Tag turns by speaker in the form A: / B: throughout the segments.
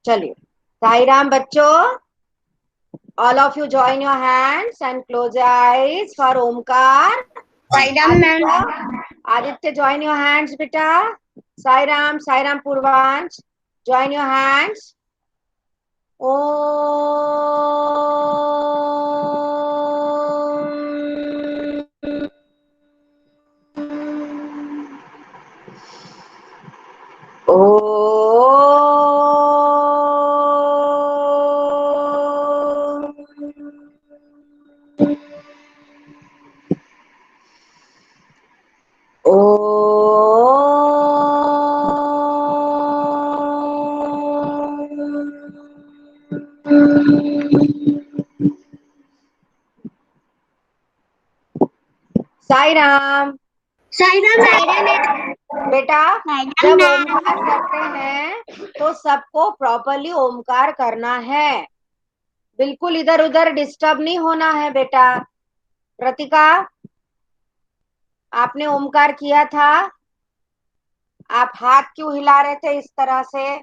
A: चलिए, साई राम बच्चों, all of you join your hands and close your eyes for Omkar.
B: Sairam ma'am.
A: Aditya, join your hands, beta. Sai Ram Purvanch, join your hands. Om. Sai Ram. बेटा, जब ओमकार करते हैं तो सबको properly Omkar करना है, बिल्कुल इधर उधर डिस्टर्ब नहीं होना है बेटा। प्रतिका, आपने ओमकार किया था, आप हाथ क्यों हिला रहे थे इस तरह से?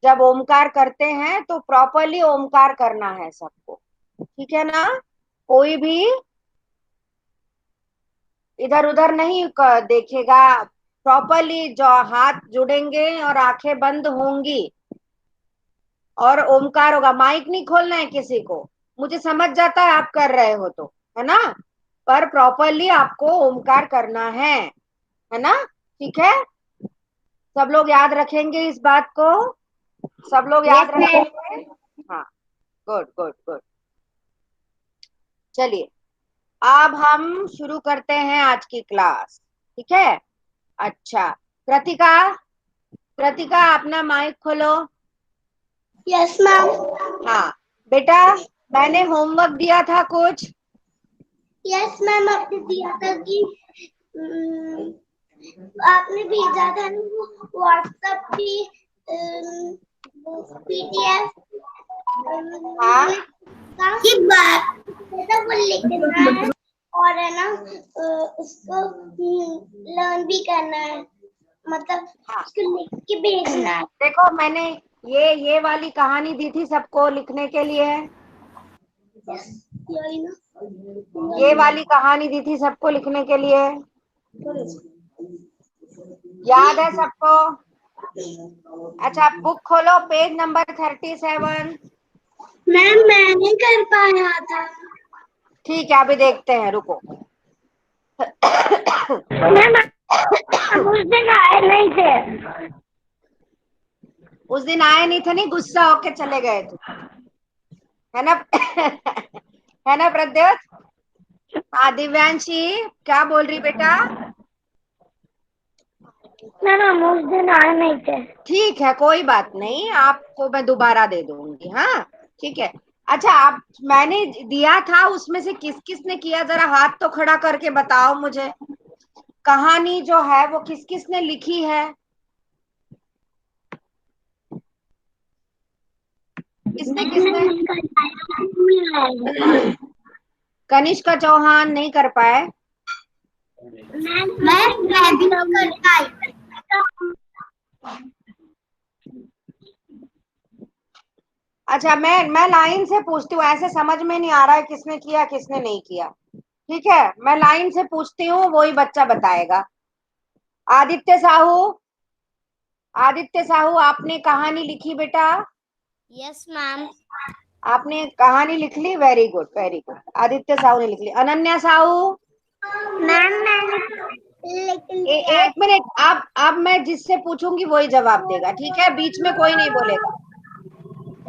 A: जब ओमकार करते हैं तो प्रॉपरली ओमकार करना है सबको, ठीक है ना? कोई भी इधर उधर नहीं देखेगा, प्रॉपरली जो हाथ जुड़ेंगे और आंखें बंद होंगी और ओमकार होगा। माइक नहीं खोलना है किसी को, मुझे समझ जाता है आप कर रहे हो तो, है ना? पर प्रॉपरली आपको ओमकार करना है ना? ठीक है, सब लोग याद रखेंगे इस बात को, सब लोग याद रखेंगे। हाँ, गुड गुड गुड। चलिए, अब हम शुरू करते हैं आज की क्लास, ठीक है? अच्छा, कृतिका, कृतिका अपना माइक खोलो।
B: Yes ma'am.
A: हाँ बेटा, मैंने होमवर्क दिया था कुछ।
B: यस मैम, आपने दिया था कि आपने भेजा था व्हाट्सएप पे पीडीएफ
A: हाँ
B: की बात वो लिखना है और है ना उसको लर्न भी करना है, मतलब
A: हाँ,
B: उसको लिख के भेजना है।
A: देखो मैंने ये वाली कहानी दी थी सबको लिखने के लिए,
B: यही ना।
A: ये वाली कहानी दी थी सबको लिखने के लिए, याद है सबको? अच्छा, बुक खोलो, पेज नंबर 37।
B: मैम मैं नहीं कर पाया था।
A: ठीक है, अभी देखते हैं, रुको।
B: मैम आप उस दिन आए नहीं थे।
A: उस दिन आए नहीं थे, नहीं गुस्सा होके चले गए थे, है ना? है ना प्रद्योत? हाँ दिव्यांशी, क्या बोल रही बेटा?
B: मैम हम उस दिन आए नहीं थे।
A: ठीक है, कोई बात नहीं, आपको मैं दोबारा दे दूंगी। हाँ ठीक है। अच्छा, आप मैंने दिया था उसमें से किस किस ने किया, जरा हाथ तो खड़ा करके बताओ मुझे। कहानी जो है वो किस किस ने लिखी है? किसने किसने?
B: नहीं कर पाया।
A: कनिष्का चौहान नहीं कर पाए।
B: मैं भी नहीं कर पाई।
A: अच्छा, मैं लाइन से पूछती हूँ, ऐसे समझ में नहीं आ रहा है किसने किया किसने नहीं किया। ठीक है, मैं लाइन से पूछती हूँ, वही बच्चा बताएगा। आदित्य साहू, आदित्य साहू, आपने कहानी लिखी बेटा?
B: Yes ma'am.
A: आपने कहानी लिख ली, very good very good. Aditya Sahu ने लिख ली। अनन्या साहू,
B: मैम मैंने लिख लिया।
A: एक मिनट, अब मैं जिससे पूछूंगी वही जवाब देगा, ठीक है? बीच में कोई नहीं बोलेगा।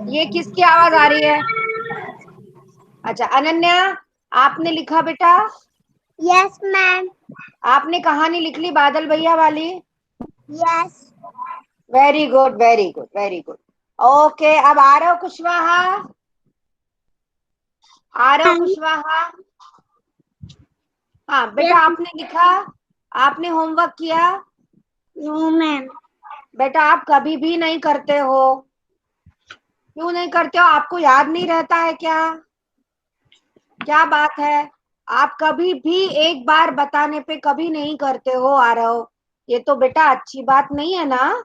A: ये किसकी आवाज आ रही है? अच्छा अनन्या, आपने लिखा बेटा?
B: Yes ma'am.
A: आपने कहानी लिख ली बादल भैया वाली?
B: Yes.
A: Very good very good very good. Okay, अब आ रहे हो कुशवाहा? आ रहे हो कुशवाहा? हाँ बेटा, आपने लिखा, आपने होमवर्क किया?
B: No ma'am.
A: बेटा आप कभी भी नहीं करते हो, क्यों नहीं करते हो? आपको याद नहीं रहता है क्या? क्या बात है, आप कभी भी एक बार बताने पे कभी नहीं करते हो आ रहे हो, ये तो बेटा अच्छी बात नहीं है ना?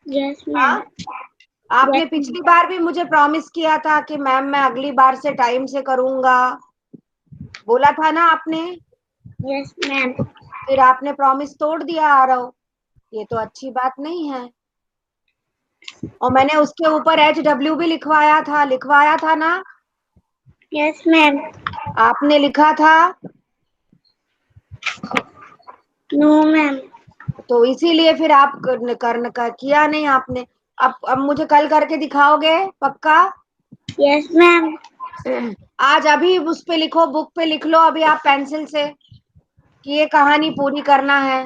B: Yes ma'am.
A: हाँ, आपने पिछली बार भी मुझे प्रॉमिस किया था कि मैम मैं अगली बार से टाइम से करूंगा, बोला था ना आपने।
B: Yes ma'am.
A: फिर आपने प्रॉमिस तोड़ दिया आरव, ये तो अच्छी बात नहीं है। और मैंने उसके ऊपर HW भी लिखवाया था ना।
B: Yes ma'am.
A: आपने लिखा था।
B: No ma'am.
A: तो इसीलिए फिर आप किया नहीं आपने। अब मुझे कल करके दिखाओगे पक्का।
B: Yes ma'am.
A: आज अभी उस पे लिखो, बुक पे लिख लो अभी आप पेंसिल से कि ये कहानी पूरी करना है।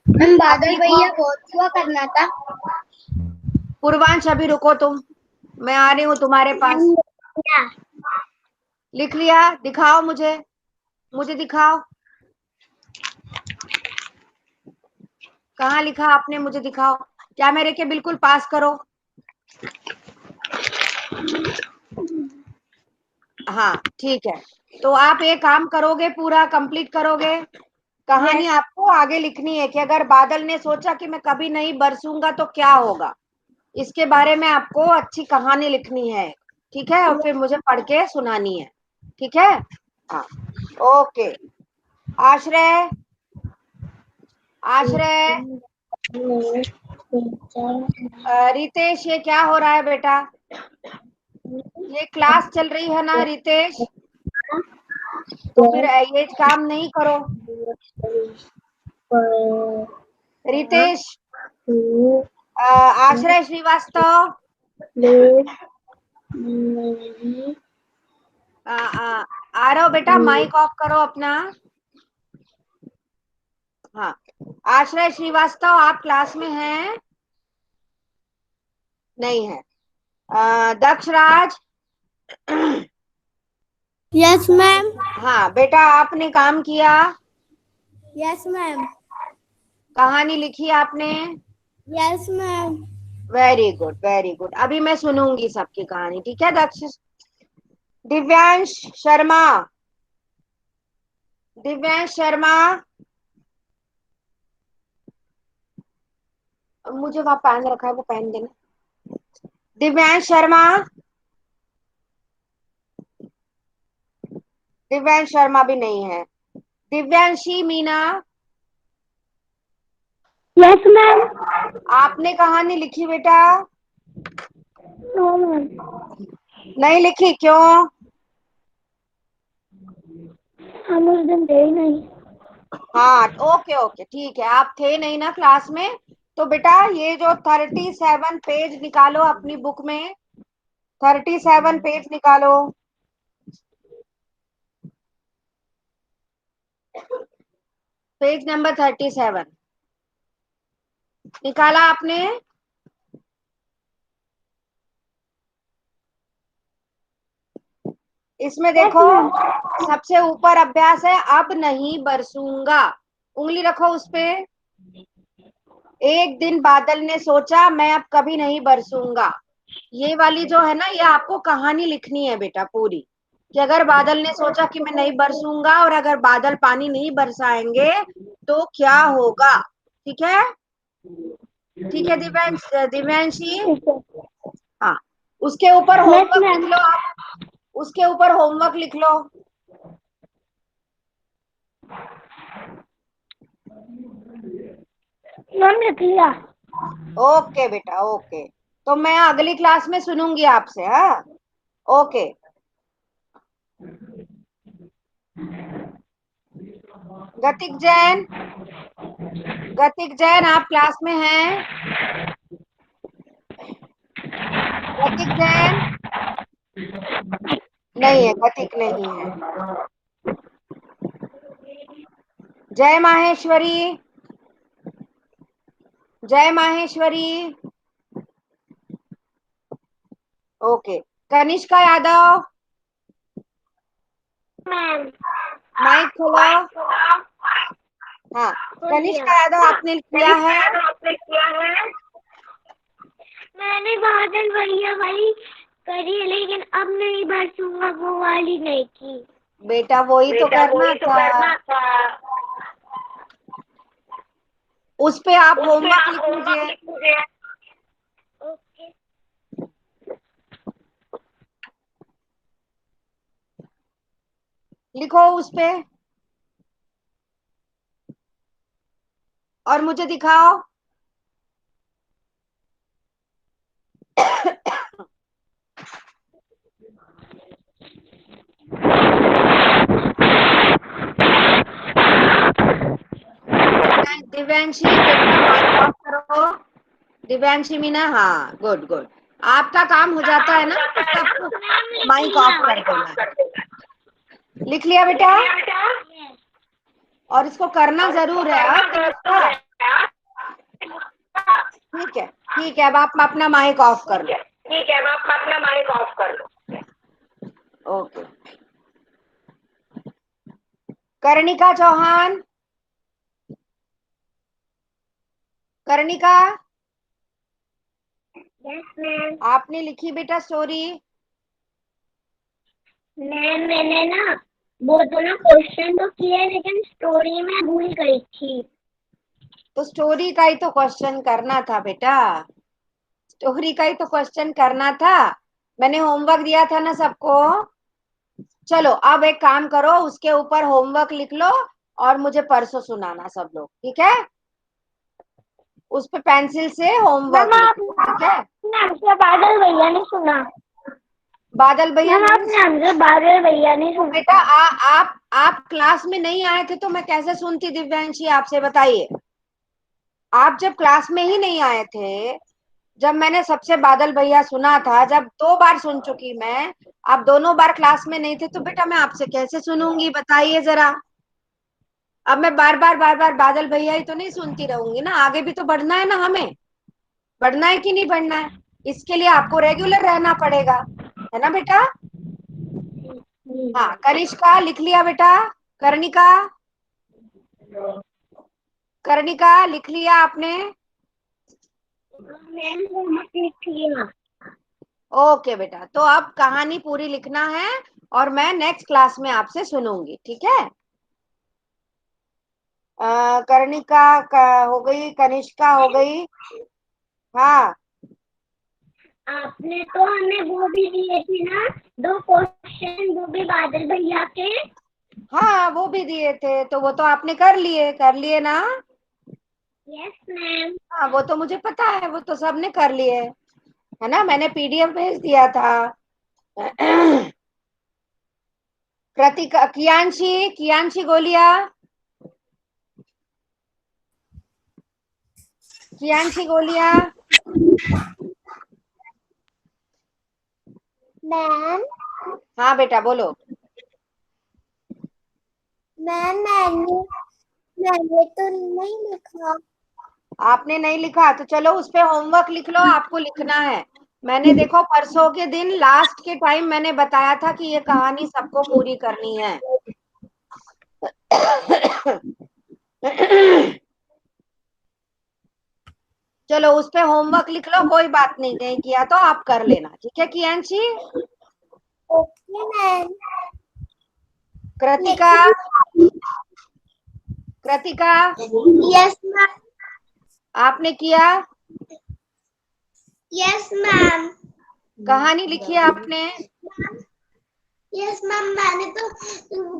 B: मैम
A: अब
B: बादल
A: लिखो।
B: भैया बहुत हुआ करना था।
A: पूर्वांश अभी रुको तुम, मैं आ रही हूँ तुम्हारे पास।
B: क्या?
A: लिख लिया, दिखाओ मुझे, मुझे दिखाओ कहाँ लिखा आपने, मुझे दिखाओ। कैमरे के बिल्कुल पास करो। हाँ ठीक है। तो आप एक काम करोगे, पूरा कंप्लीट करोगे। कहानी
B: यस।
A: आपको आगे लिखनी है कि अगर बादल ने सोचा कि मैं कभी नहीं बरसूंगा तो क्या होगा, इसके बारे में आपको अच्छी कहानी लिखनी है। ठीक है, और फिर मुझे पढ़ के सुनानी है। ठीक है। हाँ। ओके। आश्रय, आश्रय, रितेश, ये क्या हो रहा है बेटा? ये क्लास चल रही है ना रितेश, तो फिर ये काम नहीं करो। रितेश, आश्रय श्रीवास्तव, आरव बेटा माइक ऑफ करो अपना। हाँ। आश्रय श्रीवास्तव आप क्लास में हैं? नहीं है। दक्ष राज।
B: Yes ma'am.
A: हाँ बेटा, आपने काम किया,
B: यस मैम।
A: कहानी लिखी आपने।
B: Yes ma'am.
A: Very good, very good. अभी मैं सुनूंगी सबकी कहानी, ठीक है दक्ष। दिव्यांश शर्मा, दिव्यांश शर्मा, मुझे वहां पेन रखा है वो पेन देना। दिव्यांश शर्मा, दिव्यांश शर्मा भी नहीं है। Divyanshi Meena,
B: yes ma'am.
A: आपने कहानी लिखी बेटा?
B: No ma'am.
A: नहीं लिखी, क्यों?
B: हम उस दिन थे ही नहीं।
A: हाँ ओके ओके ठीक है, आप थे नहीं ना क्लास में। तो बेटा ये जो 37 पेज निकालो अपनी बुक में, 37 पेज निकालो। पेज नंबर 37 निकाला आपने? इसमें
B: यस
A: देखो,
B: मैम।
A: सबसे ऊपर अभ्यास है अब नहीं बरसूंगा, उंगली रखो उस पे। एक दिन बादल ने सोचा मैं अब कभी नहीं बरसूंगा, ये वाली जो है ना, ये आपको कहानी लिखनी है बेटा पूरी, कि अगर बादल ने सोचा कि मैं नहीं बरसूंगा और अगर बादल पानी नहीं बरसाएंगे तो क्या होगा। ठीक है, ठीक है दिव्यांशी। हाँ, उसके ऊपर
B: यस
A: होमवर्क लिख
B: मैम।
A: लो आप, उसके ऊपर होमवर्क लिख लो।
B: मैम लिख लिया।
A: ओके बेटा ओके, तो मैं अगली क्लास में सुनूंगी आपसे। हाँ ओके। गतिक जैन, गतिक जैन आप क्लास में हैं? गतिक जैन नहीं है, गतिक नहीं है। Jai Maheshwari, Jai Maheshwari. Okay. Kanishka Yadav,
B: ma'am.
A: Mic खोलो। हाँ,
B: खोल दिया।
A: कनिष्का यादव आपने किया है?
B: मैंने बादल भैया वाली करी है लेकिन अब नहीं बरसूंगा वो वाली नहीं की।
A: बेटा वही तो करना था, उस पे आप होमवर्क लिख लीजिए।
B: ओके।
A: लिखो उस पे और मुझे दिखाओ। दिव्यांशी बेटा माइक ऑफ करो। दिव्यांशी मीना, हाँ गुड गुड। आपका काम हो जाता है ना तो सबको माइक ऑफ कर देना है। लिख लिया बेटा? और इसको करना जरूर है कनिष्का। ठीक है ठीक है, अब आप अपना माइक ऑफ कर लो।
C: ठीक है, अब आप अपना माइक ऑफ कर लो।
A: ओके। कर्णिका Chauhan, कर्णिका
B: yes ma'am.
A: आपने लिखी बेटा स्टोरी?
B: मैम मैंने ना वो दोनों क्वेश्चन तो किए लेकिन स्टोरी में भूल गई थी।
A: तो स्टोरी का ही तो क्वेश्चन करना था बेटा, स्टोरी का ही तो क्वेश्चन करना था। मैंने होमवर्क दिया था ना सबको। चलो अब एक काम करो, उसके ऊपर होमवर्क लिख लो और मुझे परसों सुनाना सब लोग, ठीक है? उस पे पेंसिल से होमवर्क
B: मैम
A: लिखो, ठीक है?
B: आपने हमसे बादल भैया ने सुना।
A: बादल भैया
B: मैम
A: नहीं
B: आपने हमसे बादल भैया ने
A: तो
B: सुना
A: बेटा
B: था।
A: आप क्लास में नहीं आए थे तो मैं कैसे सुनती दिव्यांशी, आपसे बताइए। आप जब क्लास में ही नहीं आए थे, जब मैंने सबसे बादल भैया सुना था, जब 2 बार सुन चुकी मैं, आप दोनों बार क्लास में नहीं थे, तो बेटा मैं आपसे कैसे सुनूंगी बताइए जरा। अब मैं बार बार बादल भैया ही तो नहीं सुनती रहूंगी ना, आगे भी तो बढ़ना है ना हमें। बढ़ना है कि नहीं बढ़ना है? इसके लिए आपको रेगुलर रहना पड़ेगा, है ना बेटा? हाँ कनिष्का लिख लिया बेटा? कर्णिका, कर्णिका लिख लिया आपने?
B: मैम होमवर्क लिख लिया।
A: ओके बेटा, तो अब कहानी पूरी लिखना है और मैं नेक्स्ट क्लास में आपसे सुनूंगी, ठीक है? कर्णिका हो गई, कनिष्का हो गई। हाँ
B: आपने तो हमें वो भी दिए थे ना 2 क्वेश्चन, वो भी बादल भैया के।
A: हाँ वो भी दिए थे, तो वो तो आपने कर लिए ना?
B: Yes ma'am.
A: हाँ वो तो मुझे पता है, वो तो सबने कर लिए, है ना? मैंने पीडीएफ भेज दिया था। कृतिका, कियांशी, कियांशी गोलिया, कियांशी गोलिया।
B: मैम
A: हाँ बेटा बोलो।
B: मैम मैंने मैंने तो नहीं लिखा।
A: आपने नहीं लिखा तो चलो उस पे होमवर्क लिख लो, आपको लिखना है। मैंने देखो परसों के दिन लास्ट के टाइम मैंने बताया था कि ये कहानी सबको पूरी करनी है। चलो उस पे होमवर्क लिख लो, कोई बात नहीं, नहीं किया तो आप कर लेना, ठीक है कियांशी?
B: Okay ma'am.
A: कृतिका,
B: लिख
A: कृतिका
B: यस मैम।
A: आपने किया?
B: Yes ma'am.
A: कहानी लिखी है आपने?
B: यस मैम मैंने तो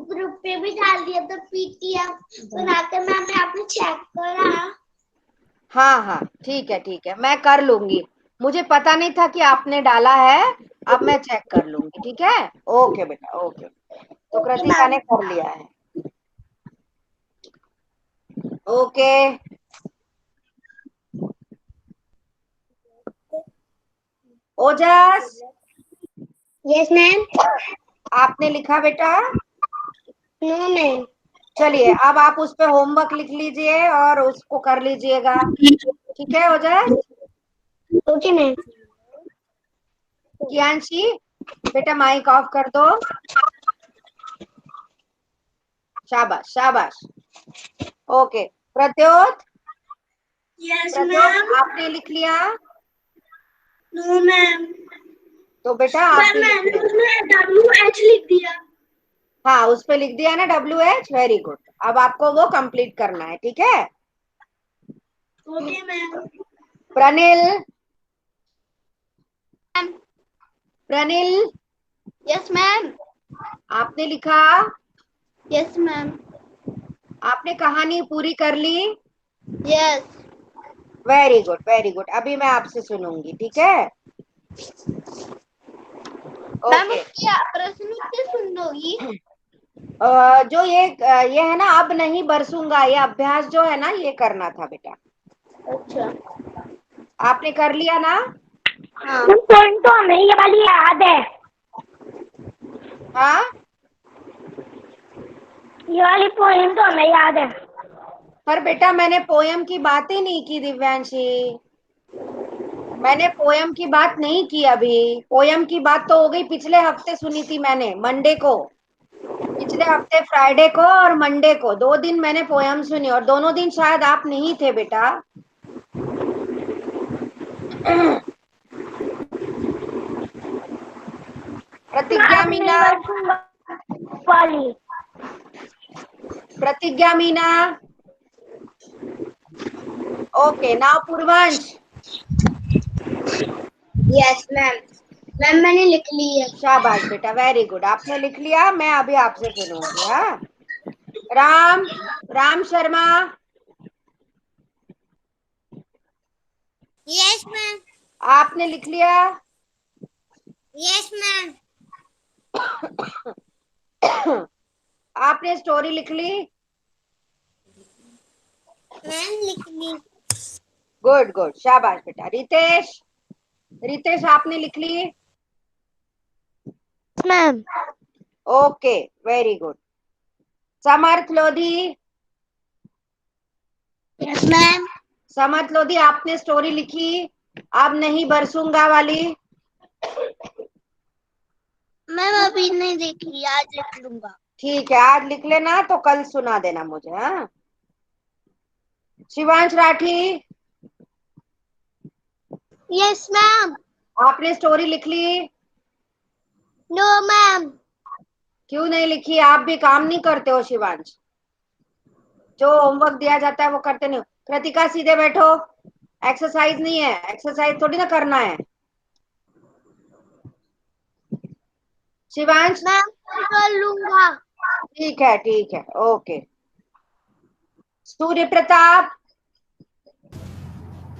B: ग्रुप पे भी डाल दिया था पीटीएफ बनाकर। मैम आपने चेक करा?
A: हाँ हाँ ठीक है, मैं कर लूंगी। मुझे पता नहीं था कि आपने डाला है, अब मैं चेक कर लूंगी, ठीक है? ओके बेटा ओके। तो
B: ओके
A: कृतिका
B: मैम।
A: ने कर लिया है। ओके। Ojas
B: yes ma'am.
A: आपने लिखा बेटा?
B: No ma'am.
A: चलिए अब आप उस पे होमवर्क लिख लीजिए और उसको कर लीजिएगा, ठीक है ओजस?
B: Okay ma'am.
A: कियांशी बेटा माइक ऑफ कर दो। शाबाश शाबाश। Okay Pratyot,
B: yes
A: Pratyot
B: ma'am.
A: आपने लिख लिया?
B: No ma'am.
A: तो बेटा आप
B: मैम
A: भी लिख
B: मैंने
A: लेना।
B: उसमें WH लिख दिया।
A: हाँ उस पे लिख दिया ना WH, वेरी गुड। अब आपको वो कंप्लीट करना है, ठीक है?
B: Okay ma'am.
A: Pranil, Pranil
B: yes ma'am.
A: आपने लिखा?
B: Yes ma'am.
A: आपने कहानी पूरी कर ली?
B: Yes
A: very good very good. अभी मैं आपसे सुनूंगी, ठीक है?
B: Ma'am,
A: okay.
B: उसकी प्रश्न उत्तर सुन लोगी?
A: जो ये है ना, अब नहीं बरसूंगा, ये अभ्यास जो है ना, ये करना था बेटा।
B: अच्छा।
A: आपने कर लिया ना?
B: हाँ।
C: पॉइंट तो हमें ये वाली याद है,
A: हाँ,
C: ये वाली पॉइंट तो हमें याद है।
A: पर बेटा मैंने पोयम की बात ही नहीं की दिव्यांशी। मैंने पोयम की बात नहीं की अभी। पोयम की बात तो हो गई, पिछले हफ्ते सुनी थी मैंने, मंडे को। पिछले हफ्ते फ्राइडे को और मंडे को 2 दिन मैंने पोयम सुनी, और दोनों दिन शायद आप नहीं थे बेटा। प्रतिज्ञा
C: आप
A: मीना,
C: नहीं बरसूंगा वाली।
A: Pratigya Meena. Okay, now Purvansh.
B: Yes ma'am. Ma'am मैंने लिख ली है।
A: शाबाश बेटा, वेरी गुड। आपने लिख लिया, मैं अभी आपसे सुनूंगी। हाँ, राम, राम शर्मा।
B: Yes ma'am.
A: आपने लिख लिया?
B: Yes ma'am.
A: आपने स्टोरी लिख ली?
B: मैम लिख ली।
A: गुड गुड, शाबाश बेटा। रितेश, रितेश आपने लिख ली?
B: Ma'am.
A: Okay, very good. Samarth Lodhi,
B: yes ma'am.
A: Samarth Lodhi आपने स्टोरी लिखी? अब नहीं बरसूंगा वाली?
B: मैम अभी नहीं देखी, आज लिख लूंगा।
A: ठीक है, आज लिख लेना, तो कल सुना देना मुझे। हाँ, शिवांश राठी,
B: यस मैम।
A: आपने स्टोरी लिख ली?
B: No ma'am.
A: क्यों नहीं लिखी? आप भी काम नहीं करते हो शिवांश, जो होमवर्क दिया जाता है वो करते नहीं हो। कृतिका सीधे बैठो, एक्सरसाइज नहीं है, एक्सरसाइज थोड़ी ना करना है। शिवांश,
B: मैम कर लूंगा।
A: ठीक है, ओके। सूर्य प्रताप,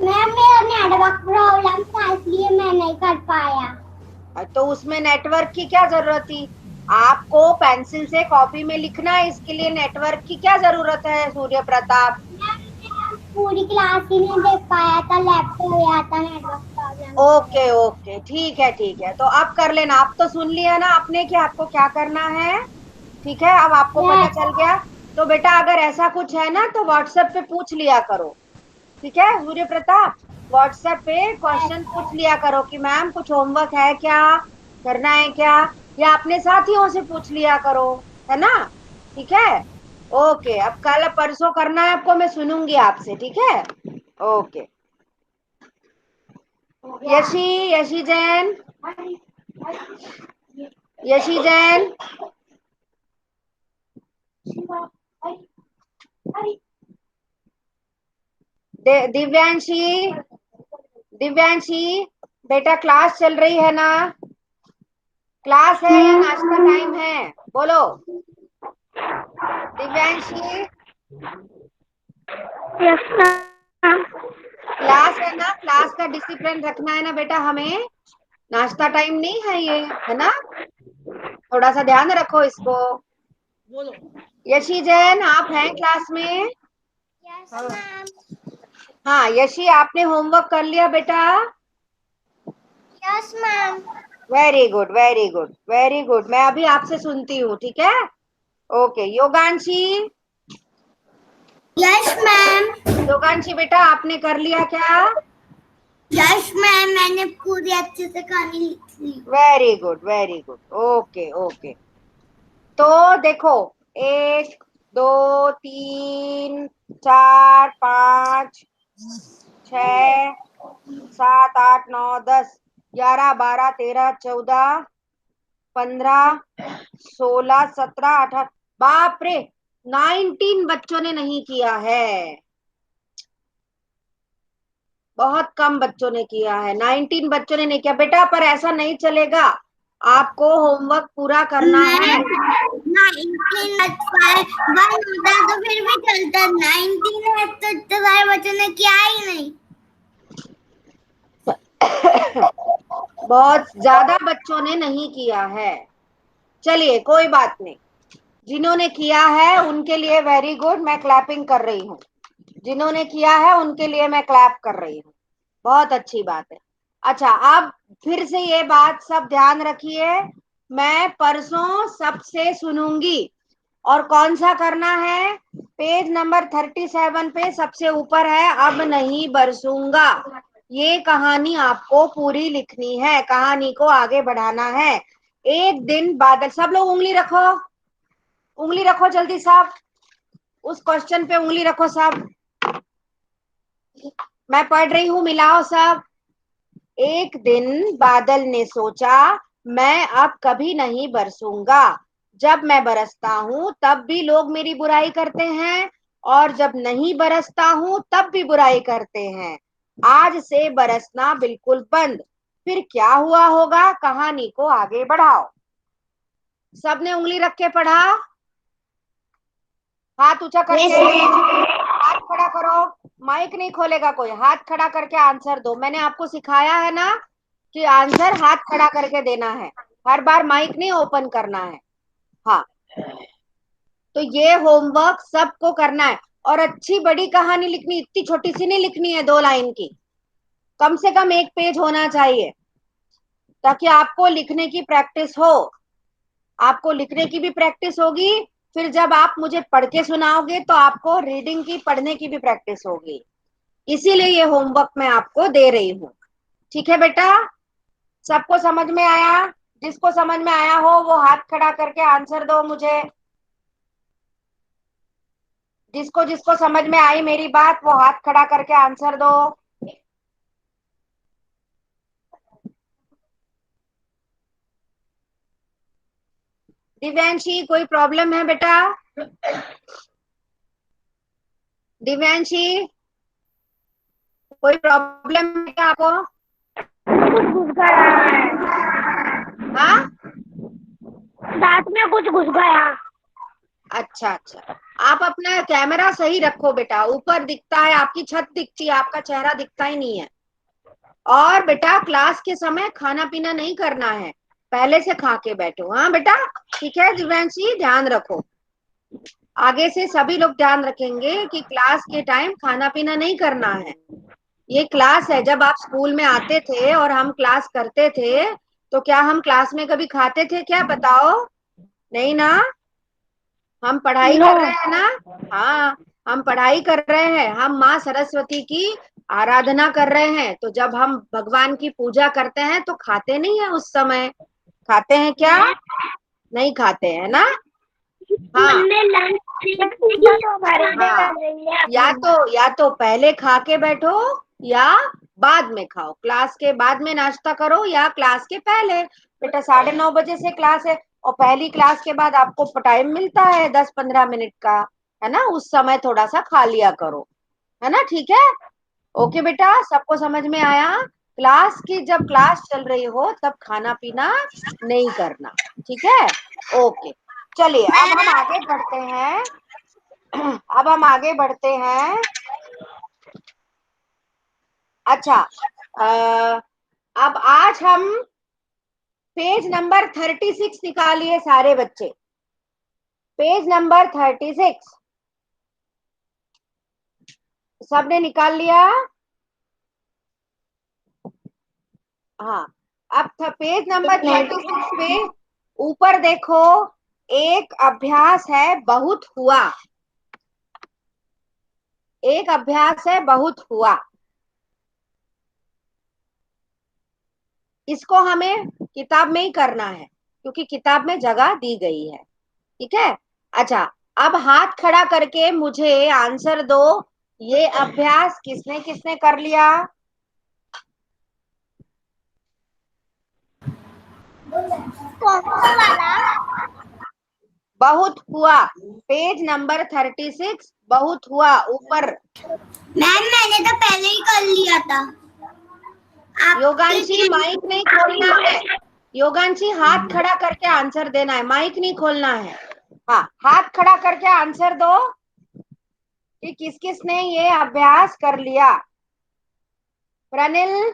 B: मैम मेरा नेटवर्क प्रॉब्लम था, इसलिए मैं नहीं कर पाया।
A: तो उसमें नेटवर्क की क्या जरूरत थी? आपको पेंसिल से कॉपी में लिखना है, इसके लिए नेटवर्क की क्या जरूरत है सूर्य प्रताप?
B: पूरी क्लास ही नहीं देख पाया था, लैपटॉप गया था, नेटवर्क प्रॉब्लम।
A: ओके ओके, ठीक है, तो अब कर लेना। आप तो सुन लिया ना आपने कि आपको क्या करना है, ठीक है? अब आपको पता चल गया। तो बेटा अगर ऐसा कुछ है ना, तो व्हाट्सएप पे पूछ लिया करो, ठीक है सूर्य प्रताप? व्हाट्सएप पे क्वेश्चन पूछ लिया करो कि मैम कुछ होमवर्क है क्या, करना है क्या, या अपने साथियों से पूछ लिया करो, है ना? ठीक है, ओके। अब कल परसों करना है आपको, मैं सुनूंगी आपसे, ठीक है? ओके। यशी, यशी जैन, यशी जैन, दिव्यांशी, दिव्यांशी बेटा, क्लास चल रही है ना? क्लास है या नाश्ता टाइम है? बोलो दिव्यांशी।
C: Yes ma'am.
A: क्लास है ना, क्लास का डिसिप्लिन रखना है ना बेटा हमें। नाश्ता टाइम नहीं है ये, है ना? थोड़ा सा ध्यान रखो इसको। यशी जैन, आप हैं क्लास में?
B: Yes ma'am.
A: हाँ यशी, आपने होमवर्क कर लिया बेटा?
B: Yes ma'am.
A: Very good very good very good. मैं अभी आपसे सुनती हूँ, ठीक है? Okay. Yoganshi,
B: yes ma'am.
A: Yoganshi बेटा आपने कर लिया क्या?
B: यस मैम, मैंने पूरी अच्छे से कहानी लिख ली।
A: Very good very good, okay okay. तो देखो, 1 2 3 4 5 6 7 8 9 10 11 12 13 14 15 16 17 18। बाप रे, 19 बच्चों ने नहीं किया है। बहुत कम बच्चों ने किया है, 19 बच्चों ने नहीं किया बेटा। पर ऐसा नहीं चलेगा, आपको होमवर्क पूरा करना है।
B: 19 1 होता है तो फिर भी चलता, 19 है तो इतने सारे बच्चों ने किया ही नहीं।
A: बहुत ज्यादा बच्चों ने नहीं किया है। चलिए कोई बात नहीं, जिन्होंने किया है उनके लिए वेरी गुड, मैं क्लैपिंग कर रही हूँ। जिन्होंने किया है उनके लिए मैं क्लैप कर रही हूँ, बहुत अच्छी बात है। अच्छा, अब फिर से ये बात सब ध्यान रखिए, मैं परसों सबसे सुनूंगी। और कौन सा करना है? पेज नंबर 37 पे सबसे ऊपर है, अब नहीं बरसूंगा। ये कहानी आपको पूरी लिखनी है, कहानी को आगे बढ़ाना है। एक दिन बादल, सब लोग उंगली रखो, उंगली रखो जल्दी सब, उस क्वेश्चन पे उंगली रखो सब। मैं पढ़ रही हूँ, मिलाओ सब। एक दिन बादल ने सोचा, मैं अब कभी नहीं बरसूंगा। जब मैं बरसता हूँ तब भी लोग मेरी बुराई करते हैं, और जब नहीं बरसता हूँ तब भी बुराई करते हैं। आज से बरसना बिल्कुल बंद। फिर क्या हुआ होगा? कहानी को आगे बढ़ाओ। सबने उंगली रख के पढ़ा? हाथ ऊंचा करके, हाथ खड़ा करो। माइक नहीं खोलेगा कोई, हाथ खड़ा करके आंसर दो। मैंने आपको सिखाया है ना कि आंसर हाथ खड़ा करके देना है, हर बार माइक नहीं ओपन करना है। हाँ, तो ये होमवर्क सबको करना है। और अच्छी बड़ी कहानी लिखनी, इतनी छोटी सी नहीं लिखनी है, 2 लाइन की, कम से कम 1 पेज होना चाहिए, ताकि आपको लिखने की प्रैक्टिस हो। आपको लिखने की भी प्रैक्टिस होगी, फिर जब आप मुझे पढ़ के सुनाओगे तो आपको रीडिंग की, पढ़ने की भी प्रैक्टिस होगी। इसीलिए ये होमवर्क मैं आपको दे रही हूँ। ठीक है बेटा, सबको समझ में आया? जिसको समझ में आया हो वो हाथ खड़ा करके आंसर दो मुझे। जिसको जिसको समझ में आई मेरी बात वो हाथ खड़ा करके आंसर दो। दिव्यांशी, कोई प्रॉब्लम है बेटा? दिव्यांशी, कोई प्रॉब्लम है क्या आपको?
C: कुछ घुस गया है,
A: हाँ,
C: दांत में कुछ घुस गया।
A: अच्छा अच्छा, आप अपना कैमरा सही रखो बेटा, ऊपर दिखता है, आपकी छत दिखती है, आपका चेहरा दिखता ही नहीं है। और बेटा क्लास के समय खाना पीना नहीं करना है, पहले से खा के बैठो। हाँ बेटा, ठीक है दिव्यांशी, ध्यान रखो। आगे से सभी लोग ध्यान रखेंगे कि क्लास के टाइम खाना पीना नहीं करना है। ये क्लास है, जब आप स्कूल में आते थे और हम क्लास करते थे तो क्या हम क्लास में कभी खाते थे क्या? बताओ, नहीं ना? हम पढ़ाई
C: नो।
A: कर रहे हैं ना? हाँ, हम पढ़ाई कर रहे हैं, हम माँ सरस्वती की आराधना कर रहे हैं। तो जब हम भगवान की पूजा करते हैं तो खाते नहीं है उस समय। खाते हैं क्या? नहीं खाते हैं ना? हाँ
C: हमने लंच किया तो हमारे से
A: हाँ,
C: कर रही है अपनी।
A: या तो पहले खा के बैठो या बाद में खाओ। क्लास के बाद में नाश्ता करो या क्लास के पहले। बेटा 9:30 बजे से क्लास है, और पहली क्लास के बाद आपको टाइम मिलता है 10-15 मिनट का, है ना? उस समय थोड़ा सा खा लिया करो, है ना? ठीक है, ओके बेटा, सबको समझ में आया? क्लास की, जब क्लास चल रही हो तब खाना पीना नहीं करना, ठीक है? ओके, चलिए अब हम आगे बढ़ते हैं। अब हम आगे बढ़ते हैं। अच्छा, अब आज हम पेज नंबर 36 निकालिए सारे बच्चे। पेज नंबर 36 सबने निकाल लिया? हाँ, अब पेज नंबर 36 पे ऊपर देखो, एक अभ्यास है बहुत हुआ। एक अभ्यास है बहुत हुआ, इसको हमें किताब में ही करना है क्योंकि किताब में जगह दी गई है। ठीक है, अच्छा, अब हाथ खड़ा करके मुझे आंसर दो, ये अभ्यास किसने किसने कर लिया?
B: कौन सा वाला?
A: बहुत हुआ, पेज नंबर 36, बहुत हुआ ऊपर।
B: मैम मैंने तो पहले ही कर लिया था। आपके
A: योगांशी, माइक नहीं खोलना है, योगांशी हाथ खड़ा करके आंसर देना है, माइक नहीं खोलना है। हाँ, हाथ खड़ा करके आंसर दो कि किस किस ने ये अभ्यास कर लिया। Pranil,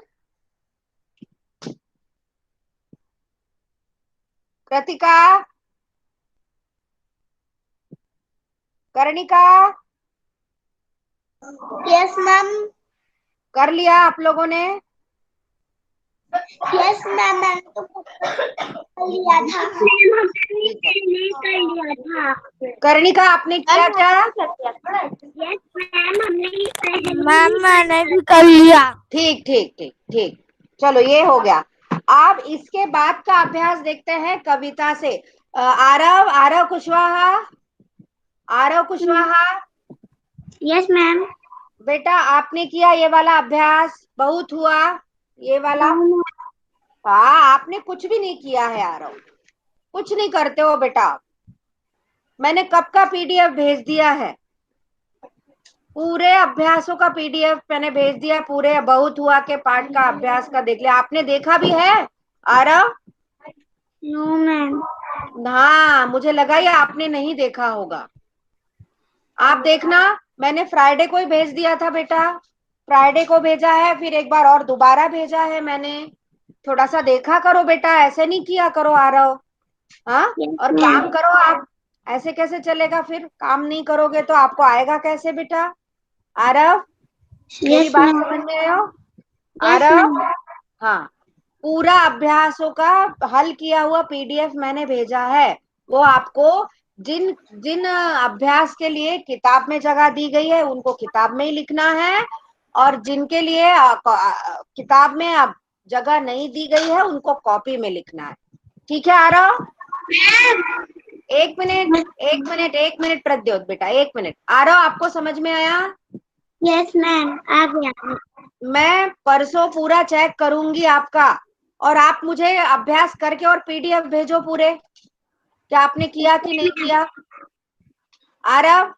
A: Kritika, कर्णिका,
B: yes ma'am.
A: कर लिया आप लोगों ने?
B: यस मैम, मैंने तो कर लिया था।
A: ठीक है।
C: कर लिया था।
A: कर्णिका आपने किया क्या?
C: यस मैम, हमने मैम मैंने भी कर लिया।
A: ठीक ठीक ठीक ठीक, चलो ये हो गया। अब इसके बाद का अभ्यास देखते हैं कविता से। Aarav, Aarav Kushwaha, Aarav Kushwaha,
C: yes ma'am.
A: बेटा आपने किया ये वाला अभ्यास, बहुत हुआ ये वाला। हाँ, आपने कुछ भी नहीं किया है आरव, कुछ नहीं करते हो बेटा। मैंने कब का पीडीएफ भेज दिया है, पूरे अभ्यासों का पीडीएफ मैंने भेज दिया, पूरे बहुत हुआ के पाठ का अभ्यास का देख लिया। आपने देखा भी है आरव?
C: No ma'am.
A: हाँ, मुझे लगा ये आपने नहीं देखा होगा। आप देखना, मैंने फ्राइडे को ही भेज दिया था बेटा, फ्राइडे को भेजा है, फिर एक बार और दोबारा भेजा है मैंने। थोड़ा सा देखा करो बेटा, ऐसे नहीं किया करो आरव। हाँ,
C: यस
A: और
C: मैम।
A: काम करो आप, ऐसे कैसे चलेगा? फिर काम नहीं करोगे तो आपको आएगा कैसे बेटा? आरव, मेरी
C: यस
A: बात
C: मैम।
A: समझ में आयो?
C: Yes
A: Aarav,
C: ma'am.
A: हाँ, पूरा अभ्यासों का हल किया हुआ पीडीएफ मैंने भेजा है। वो आपको जिन जिन अभ्यास के लिए किताब में जगह दी गई है उनको किताब में ही लिखना है, और जिनके लिए किताब में अब जगह नहीं दी गई है उनको कॉपी में लिखना है। ठीक है आरव? एक मिनट, एक मिनट, एक मिनट प्रद्योत बेटा, एक मिनट। आरव, आपको समझ में आया?
C: यस मैम, आ गया।
A: मैं परसों पूरा चेक करूंगी आपका, और आप मुझे अभ्यास करके और पीडीएफ भेजो पूरे, क्या आपने किया कि नहीं किया। Aarav,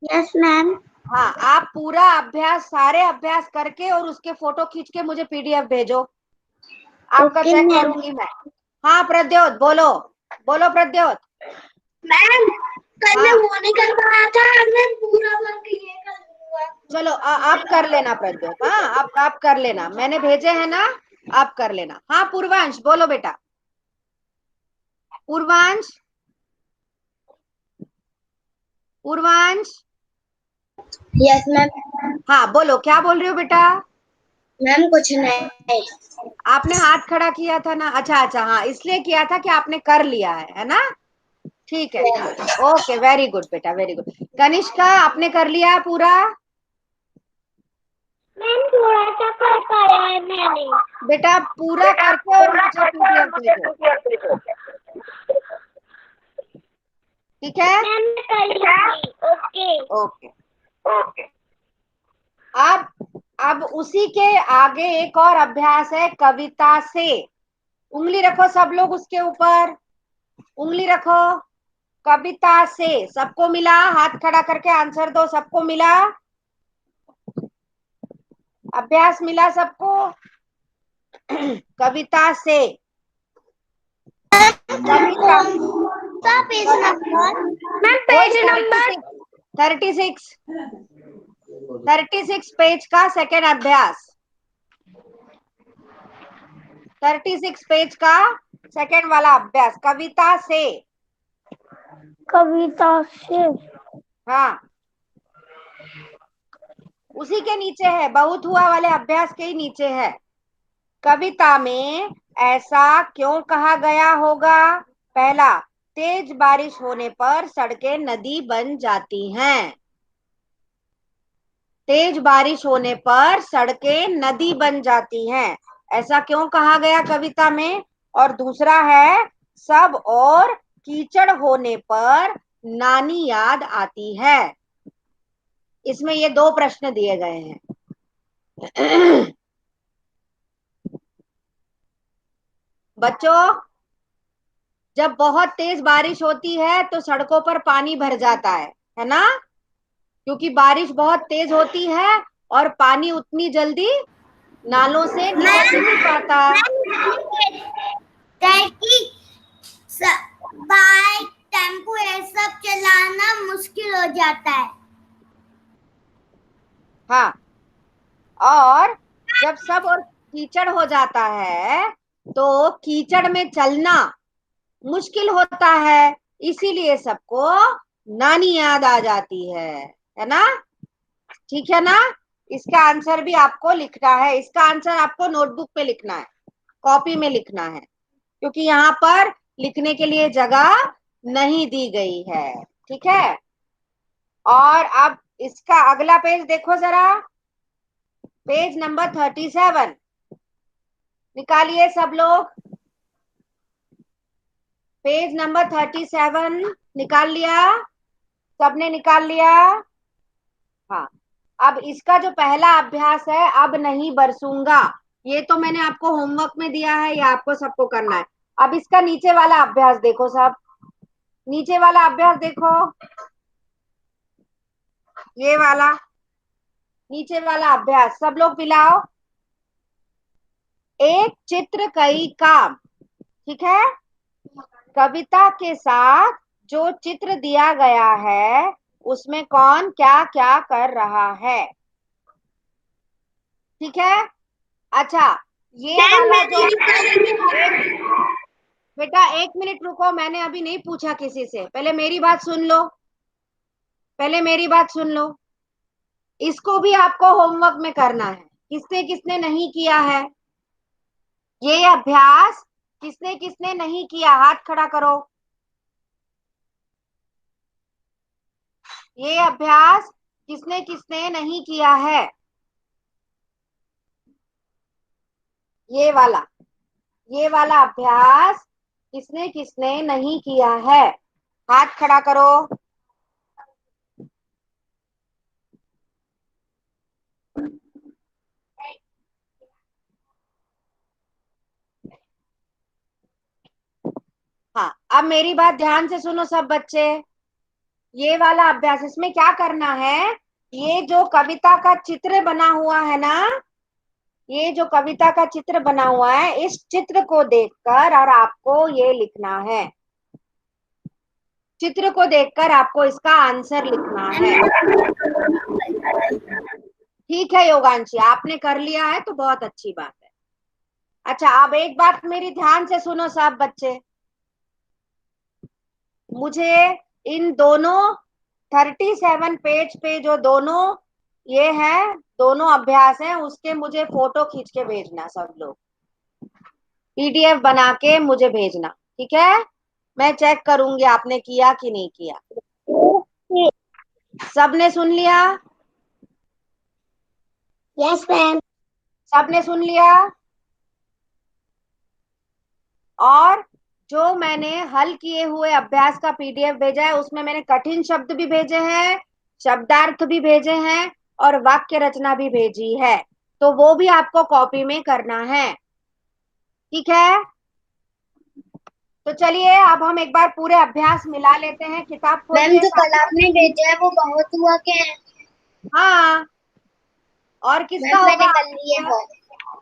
C: yes ma'am.
A: हाँ, आप पूरा अभ्यास, सारे अभ्यास करके और उसके फोटो खींच के मुझे पीडीएफ भेजो, आपका
C: ओके
A: चेक
C: मैम।
A: करूंगी मैं। हाँ प्रद्योत, बोलो, बोलो प्रद्योत।
B: मैम, कल मैं
A: हाँ,
B: वो नहीं कर पाया था, आज मैं पूरा वर्क ये कर लूंगा।
A: चलो आप कर लेना प्रद्योत, हाँ आप कर लेना, मैंने भेजे हैं ना, आप कर लेना। हाँ पूर्वांश, बोलो बेटा, पूर्वांश, पूर्वांश,
B: यस मैम।
A: हाँ बोलो, क्या बोल रही हो बेटा?
B: मैम कुछ नहीं।
A: आपने हाथ खड़ा किया था ना, अच्छा अच्छा, हाँ इसलिए किया था कि आपने कर लिया है ना? ठीक है, ठीक है, ओके, वेरी गुड बेटा, वेरी गुड। कनिष्का, आपने कर लिया पूरा?
C: मैम थोड़ा सा कर पाया है मैंने।
A: बेटा पूरा करके और मुझे पीडीएफ भेजो, ठीक है?
C: मैम मैं कर लूंगी। ओके।
A: ओके, अब उसी के आगे एक और अभ्यास है कविता से। उंगली रखो सब लोग उसके ऊपर, उंगली रखो। कविता से सबको मिला? हाथ खड़ा करके आंसर दो, सबको मिला? अभ्यास मिला सबको? कविता से, कविता,
B: कौन सा page number?
C: Ma'am page number
A: 36, 36 page का सेकेंड अभ्यास, 36 पेज का सेकेंड वाला अभ्यास, कविता से।
C: कविता से।
A: हाँ, उसी के नीचे है, बहुत हुआ वाले अभ्यास के ही नीचे है। कविता में ऐसा क्यों कहा गया होगा? पहला, तेज बारिश होने पर सड़कें नदी बन जाती हैं, तेज बारिश होने पर सड़कें नदी बन जाती हैं, ऐसा क्यों कहा गया कविता में? और दूसरा है, सब और कीचड़ होने पर नानी याद आती है। इसमें ये दो प्रश्न दिए गए हैं। बच्चों, जब बहुत तेज बारिश होती है तो सड़कों पर पानी भर जाता है ना? क्योंकि बारिश बहुत तेज होती है और पानी उतनी जल्दी नालों से निकल नहीं पाता।
B: लगता है कि बाइक, टेम्पो ये सब चलाना मुश्किल हो जाता है।
A: हाँ, और जब सब और कीचड़ हो जाता है तो कीचड़ में चलना मुश्किल होता है, इसीलिए सबको नानी याद आ जाती है ना? ठीक है ना? इसका आंसर भी आपको लिखना है, इसका आंसर आपको नोटबुक पे लिखना है, कॉपी में लिखना है, क्योंकि यहाँ पर लिखने के लिए जगह नहीं दी गई है। ठीक है, और अब इसका अगला पेज देखो जरा, पेज नंबर 37 निकालिए सब लोग। पेज नंबर 37 निकाल लिया? सबने निकाल लिया? हाँ, अब इसका जो पहला अभ्यास है, अब नहीं बरसूंगा, ये तो मैंने आपको होमवर्क में दिया है, ये आपको सबको करना है। अब इसका नीचे वाला अभ्यास देखो सब, नीचे वाला अभ्यास देखो, ये वाला नीचे वाला अभ्यास सब लोग मिलाओ। एक चित्र कई काम, ठीक है? कविता के साथ जो चित्र दिया गया है उसमें कौन क्या क्या कर रहा है, ठीक है? अच्छा, ये वाला जो बेटा, 1 मिनट रुको, मैंने अभी नहीं पूछा किसी से, पहले मेरी बात सुन लो, पहले मेरी बात सुन लो। इसको भी आपको होमवर्क में करना है, किसने किसने नहीं किया है ये अभ्यास? किसने किसने नहीं किया, हाथ खड़ा करो। ये अभ्यास किसने किसने नहीं किया है? ये वाला अभ्यास किसने किसने नहीं किया है, हाथ खड़ा करो। हाँ, अब मेरी बात ध्यान से सुनो सब बच्चे, ये वाला अभ्यास, इसमें क्या करना है, ये जो कविता का चित्र बना हुआ है ना, ये जो कविता का चित्र बना हुआ है, इस चित्र को देखकर और आपको ये लिखना है, चित्र को देखकर आपको इसका आंसर लिखना है। ठीक है योगांशी, आपने कर लिया है तो बहुत अच्छी बात है। अच्छा, अब एक बात मेरी ध्यान से सुनो सब बच्चे, मुझे इन दोनों 37 पेज पे जो दोनों ये है, दोनों अभ्यास हैं, उसके मुझे फोटो खींच के भेजना सब लोग, पीडीएफ बना के मुझे भेजना, ठीक है? मैं चेक करूंगी आपने किया कि नहीं किया। सबने सुन लिया?
B: Yes ma'am.
A: सबने सुन लिया? और जो मैंने हल किए हुए अभ्यास का पीडीएफ भेजा है उसमें मैंने कठिन शब्द भी भेजे हैं, शब्दार्थ भी भेजे हैं और वाक्य रचना भी भेजी है, तो वो भी आपको कॉपी में करना है, ठीक है? तो चलिए अब हम एक बार पूरे अभ्यास मिला लेते हैं, किताब
B: मैम
A: खोलिए
B: जो कल
A: साथ।
B: आपने भेजा है वो बहुत हुआ क्या है?
A: हाँ, और किसका
B: मैम मैंने
A: होगा?
B: कर लिए बहुत।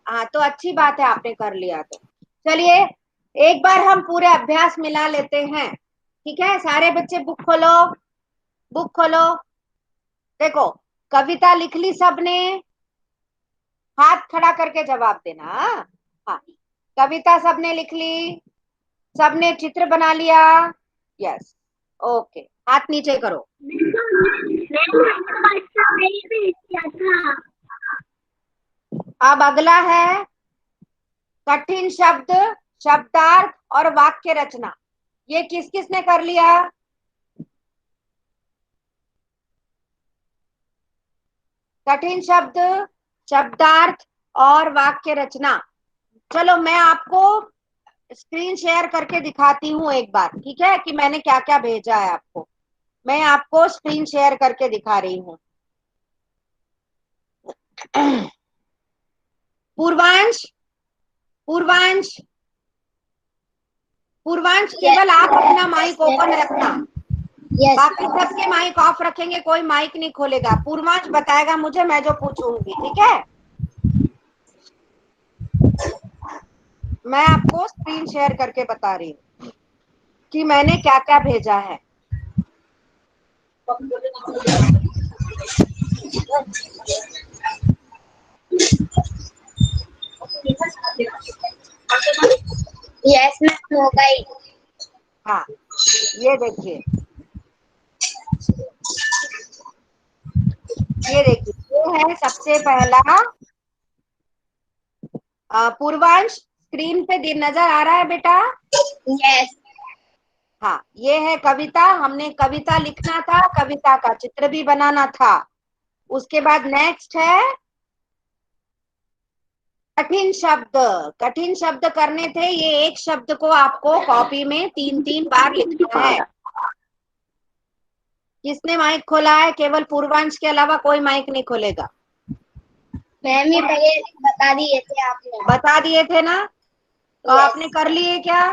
A: हाँ, तो अच्छी बात है आपने कर लिया। तो चलिए एक बार हम पूरे अभ्यास मिला लेते हैं, ठीक है? सारे बच्चे बुक खोलो, बुक खोलो। देखो, कविता लिख ली सबने? हाथ खड़ा करके जवाब देना। हाँ, कविता सबने लिख ली? सबने चित्र बना लिया? यस, ओके, हाथ नीचे करो। अब अगला है कठिन शब्द, शब्दार्थ और वाक्य रचना, ये किस किसने कर लिया? कठिन शब्द, शब्दार्थ और वाक्य रचना, चलो मैं आपको स्क्रीन शेयर करके दिखाती हूँ एक बार, ठीक है, कि मैंने क्या क्या भेजा है आपको। मैं आपको स्क्रीन शेयर करके दिखा रही हूँ। पूर्वांश, पूर्वांश, पूर्वांश, केवल आप अपना माइक ओपन रखना, बाकी सबके माइक ऑफ रखेंगे, कोई माइक नहीं खोलेगा। पूर्वांश बताएगा मुझे, मैं जो पूछूंगी, ठीक है? मैं आपको स्क्रीन शेयर करके बता रही हूँ कि मैंने क्या क्या भेजा है।
B: यस मैम, हो गई।
A: हाँ, ये देखिए, ये देखिए, ये है सबसे पहला। पूर्वांश, स्क्रीन पे दिन नजर आ रहा है बेटा?
B: यस
A: हाँ, ये है कविता। हमने कविता लिखना था, कविता का चित्र भी बनाना था। उसके बाद नेक्स्ट है कठिन शब्द। कठिन शब्द करने थे, ये एक शब्द को आपको कॉपी में 3-3 बार लिखना है। किसने माइक खोला है? केवल पूर्वांश के अलावा कोई माइक नहीं खोलेगा।
B: मैम, ये पहले बता दिए थे आपने।
A: बता दिए थे ना? तो
B: यस
A: आपने कर लिए क्या?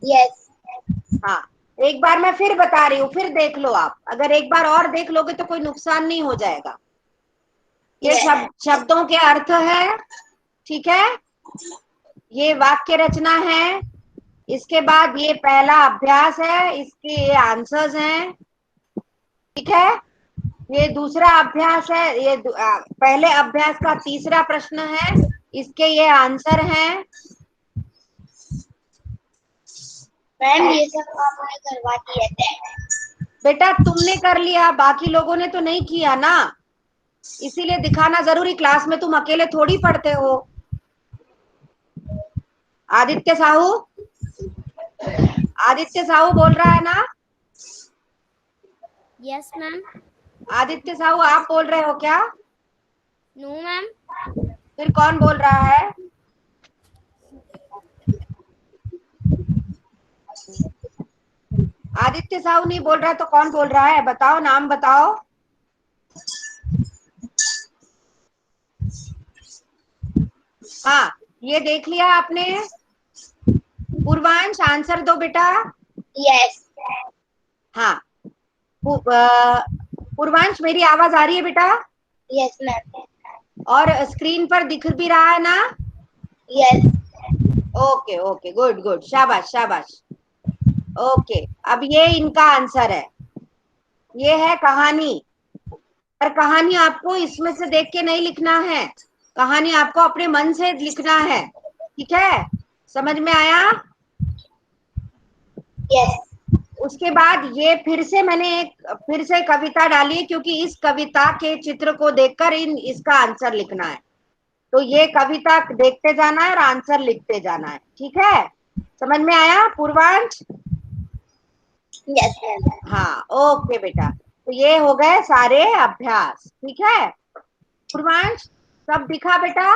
B: यस
A: हाँ, एक बार मैं फिर बता रही हूँ, फिर देख लो आप। अगर एक बार और देख लोगे तो कोई नुकसान नहीं हो जाएगा। ये शब्दों के अर्थ है, ठीक है? ये वाक्य रचना है। इसके बाद ये पहला अभ्यास है, इसके ये आंसर्स हैं, ठीक है? ये दूसरा अभ्यास है, ये पहले अभ्यास का तीसरा प्रश्न है, इसके ये आंसर हैं।
B: मैम, ये सब आपने करवा दिए थे।
A: बेटा तुमने कर लिया, बाकी लोगों ने तो नहीं किया ना, इसीलिए दिखाना जरूरी। क्लास में तुम अकेले थोड़ी पढ़ते हो। आदित्य साहू, आदित्य साहू बोल रहा है ना?
C: Yes ma'am.
A: आदित्य साहू आप बोल रहे हो क्या?
C: No ma'am.
A: फिर कौन बोल रहा है? आदित्य साहू नहीं बोल रहा तो कौन बोल रहा है? बताओ, नाम बताओ। हाँ, ये देख लिया आपने? पूर्वांश आंसर दो बेटा।
B: यस
A: हाँ, पूर्वांश मेरी आवाज आ रही है बेटा?
B: Yes ma'am.
A: और स्क्रीन पर दिख भी रहा है ना?
B: Yes
A: okay okay, good good, शाबाश शाबाश। ओके, अब ये इनका आंसर है। ये है कहानी। और कहानी आपको इसमें से देख के नहीं लिखना है, कहानी आपको अपने मन से लिखना है, ठीक है? समझ में आया?
B: यस
A: उसके बाद ये फिर से मैंने एक फिर से कविता डाली है, क्योंकि इस कविता के चित्र को देखकर इसका आंसर लिखना है। तो ये कविता देखते जाना है और आंसर लिखते जाना है, ठीक है? समझ में आया पूर्वांश?
B: Yes ma'am.
A: हाँ, ओके बेटा। तो ये हो गए सारे अभ्यास, ठीक है? पूर्वांश, सब दिखा बेटा?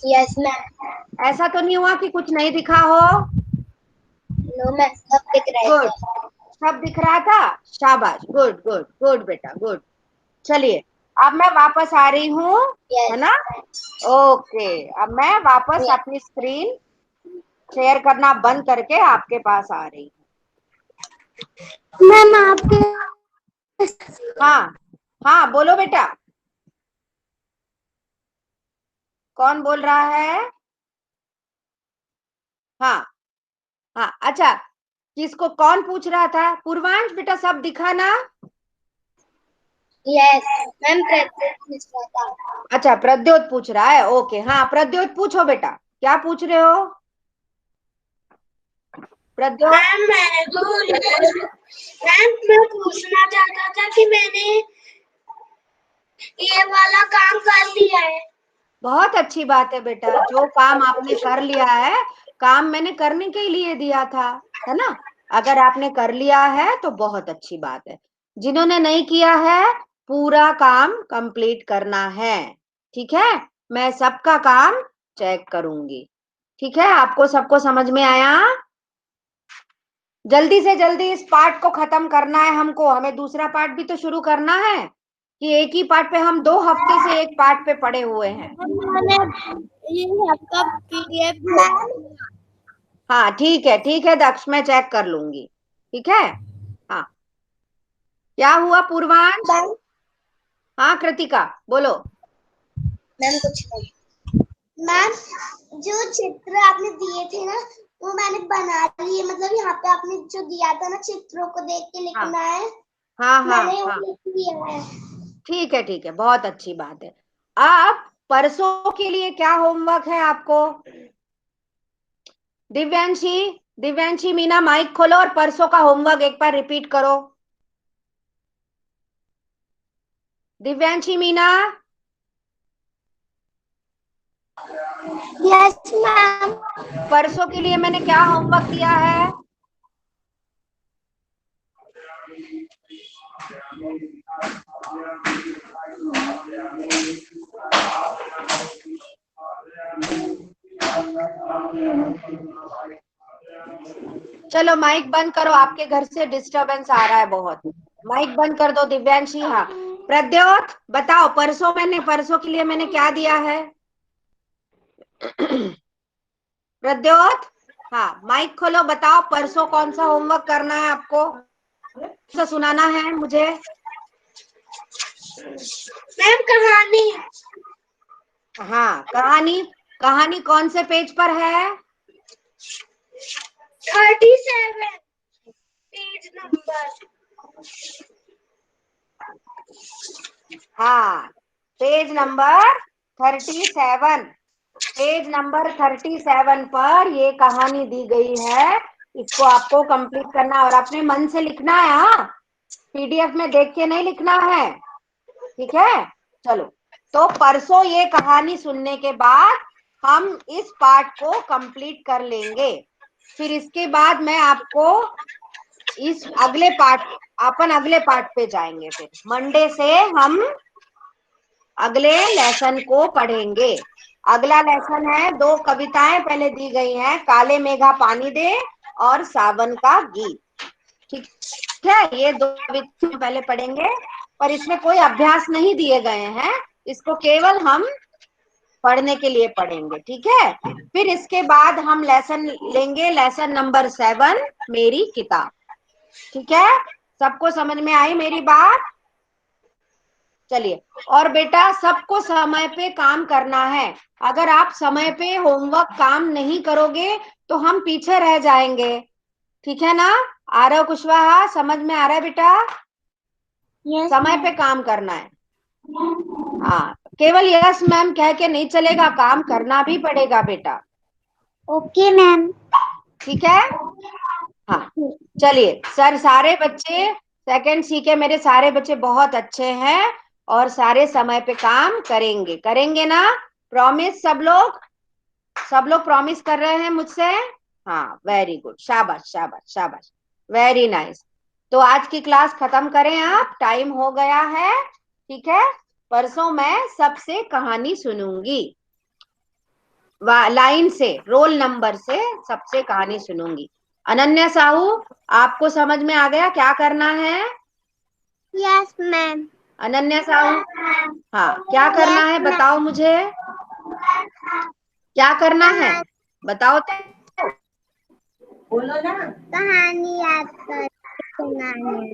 B: Yes ma'am.
A: ऐसा तो नहीं हुआ कि कुछ नहीं दिखा हो?
B: नो मैम, सब दिख रहे
A: गुड,
B: थे।
A: सब दिख रहा था, शाबाश, गुड गुड गुड बेटा, गुड। चलिए, अब मैं वापस आ रही हूँ, है
B: यस
A: ना? ओके, अब मैं वापस
B: यस
A: अपनी स्क्रीन शेयर करना बंद करके आपके पास आ रही
B: मैम, आपके
A: हूँ। हाँ हाँ, बोलो बेटा, कौन बोल रहा है? हाँ हाँ, अच्छा, किसको, कौन पूछ रहा था? पूर्वांश बेटा सब दिखा ना?
B: यस मैम, प्रैक्टिस पूछ रहा था।
A: अच्छा, प्रद्योत पूछ रहा है, ओके। हाँ प्रद्योत, पूछो बेटा, क्या पूछ रहे हो प्रद्योत?
B: मैम, मैं पूछना चाहता था कि मैंने ये वाला काम कर लिया है।
A: बहुत अच्छी बात है बेटा, जो काम आपने कर लिया है, काम मैंने करने के लिए दिया था, है ना? अगर आपने कर लिया है तो बहुत अच्छी बात है। जिन्होंने नहीं किया है, पूरा काम कंप्लीट करना है, ठीक है? मैं सबका काम चेक करूंगी, ठीक है? आपको सबको समझ में आया? जल्दी से जल्दी इस पार्ट को खत्म करना है हमको, हमें दूसरा पार्ट भी तो शुरू करना है, कि एक ही पार्ट पे हम 2 हफ्ते से एक पार्ट पे पड़े हुए हैं।
C: मैंने ये आपका PDF
A: हाँ ठीक है दक्ष, मैं चेक कर लूंगी, ठीक है? हाँ, क्या हुआ पूर्वांश? हाँ कृतिका, बोलो।
B: मैम, कुछ नहीं। मैम जो चित्र आपने दिए थे ना वो मैंने बना लिए, मतलब यहाँ पे आपने जो दिया था ना चित्रों को देख के लिखना है,
A: हाँ हाँ
B: मैंने वो
A: हाँ,
B: लिख लिया है।
A: ठीक है, बहुत अच्छी बात है। आप परसों के लिए क्या होमवर्क है आपको? दिव्यांशी, दिव्यांशी, मीना माइक खोलो और परसों का होमवर्क एक बार रिपीट करो। दिव्यांशी, मीना।
B: Yes ma'am.
A: परसों के लिए मैंने क्या होमवर्क दिया है? चलो माइक बंद करो, आपके घर से डिस्टरबेंस आ रहा है बहुत। माइक बंद कर दो दिव्यांशी। हाँ, प्रद्योत बताओ, परसों के लिए मैंने क्या दिया है? प्रद्योत, हाँ माइक खोलो, बताओ परसों कौन सा होमवर्क करना है आपको, सा सुनाना है मुझे।
B: मैम कहानी।
A: हाँ, कहानी। कहानी कौन से पेज पर है?
B: 37 पेज नंबर।
A: हाँ, पेज नंबर 37। पेज नंबर 37 पर ये कहानी दी गई है, इसको आपको कंप्लीट करना और अपने मन से लिखना है। हाँ, पीडीएफ में देख के नहीं लिखना है, ठीक है? चलो, तो परसों ये कहानी सुनने के बाद हम इस पार्ट को कंप्लीट कर लेंगे। फिर इसके बाद मैं आपको इस अगले पार्ट पे जाएंगे। फिर मंडे से हम अगले लेसन को पढ़ेंगे। अगला लेसन है, 2 कविताएं पहले दी गई हैं, काले मेघा पानी दे और सावन का गीत। ठीक है, ये 2 कविताएं पहले पढ़ेंगे, पर इसमें कोई अभ्यास नहीं दिए गए हैं, इसको केवल हम पढ़ने के लिए पढ़ेंगे। ठीक है, फिर इसके बाद हम लेसन लेंगे, लेसन नंबर 7, मेरी किताब। ठीक है, सबको समझ में आई मेरी बात? चलिए, और बेटा सबको समय पे काम करना है। अगर आप समय पे होमवर्क काम नहीं करोगे तो हम पीछे रह जाएंगे। ठीक है ना? आरव कुशवाहा, समझ में आ रहा है बेटा? समय पे काम करना है। हाँ, केवल यस मैम कह के नहीं चलेगा, काम करना भी पड़ेगा बेटा।
B: Okay ma'am.
A: ठीक है? हाँ, चलिए, सर सारे बच्चे सेकंड सी के मेरे सारे बच्चे बहुत अच्छे हैं और सारे समय पे काम करेंगे, करेंगे ना? प्रॉमिस सब लोग प्रॉमिस कर रहे हैं मुझसे? हाँ, वेरी गुड, शाबाश शाबाश शाबाश, वेरी नाइस। तो आज की क्लास खत्म करें, आप टाइम हो गया है। ठीक है, परसों मैं सबसे कहानी सुनूंगी, लाइन से, रोल नंबर से सबसे कहानी सुनूंगी। अनन्या साहू, आपको समझ में आ गया क्या करना है?
B: Yes ma'am.
A: अनन्या साहू, हाँ, क्या करना है बताओ मुझे, क्या करना है बताओ तो। बोलो ना।
B: कहानी याद कर सुनाने।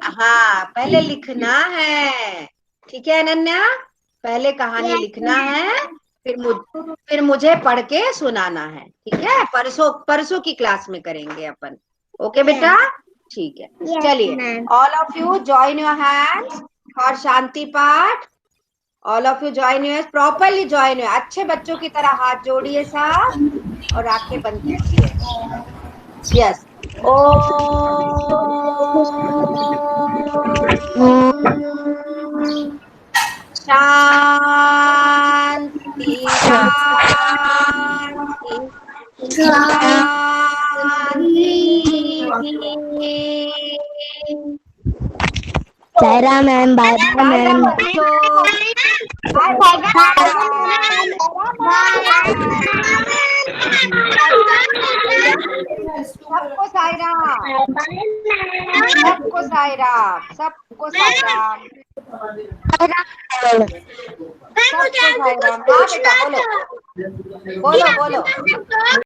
A: हाँ, पहले लिखना है। ठीक है अनन्या, पहले कहानी लिखना है, फिर मुझे पढ़ के सुनाना है। ठीक है, परसों की क्लास में करेंगे अपन। ओके बेटा, ठीक है। चलिए, all of you join your hands और शांति पाठ। All of you join your, properly join your, अच्छे बच्चों की तरह हाथ जोड़िए साथ और आंखें बंद कीजिए। यस, ओ शांति शांति शांति।
C: Saira ma'am, bye bye
A: bye bye
C: ma'am.
A: बच्चों, बाय बाय सबको साई राम, सबको साई राम, सबको साई राम, सबको साई राम। हाँ बेटा, बोलो बोलो बोलो।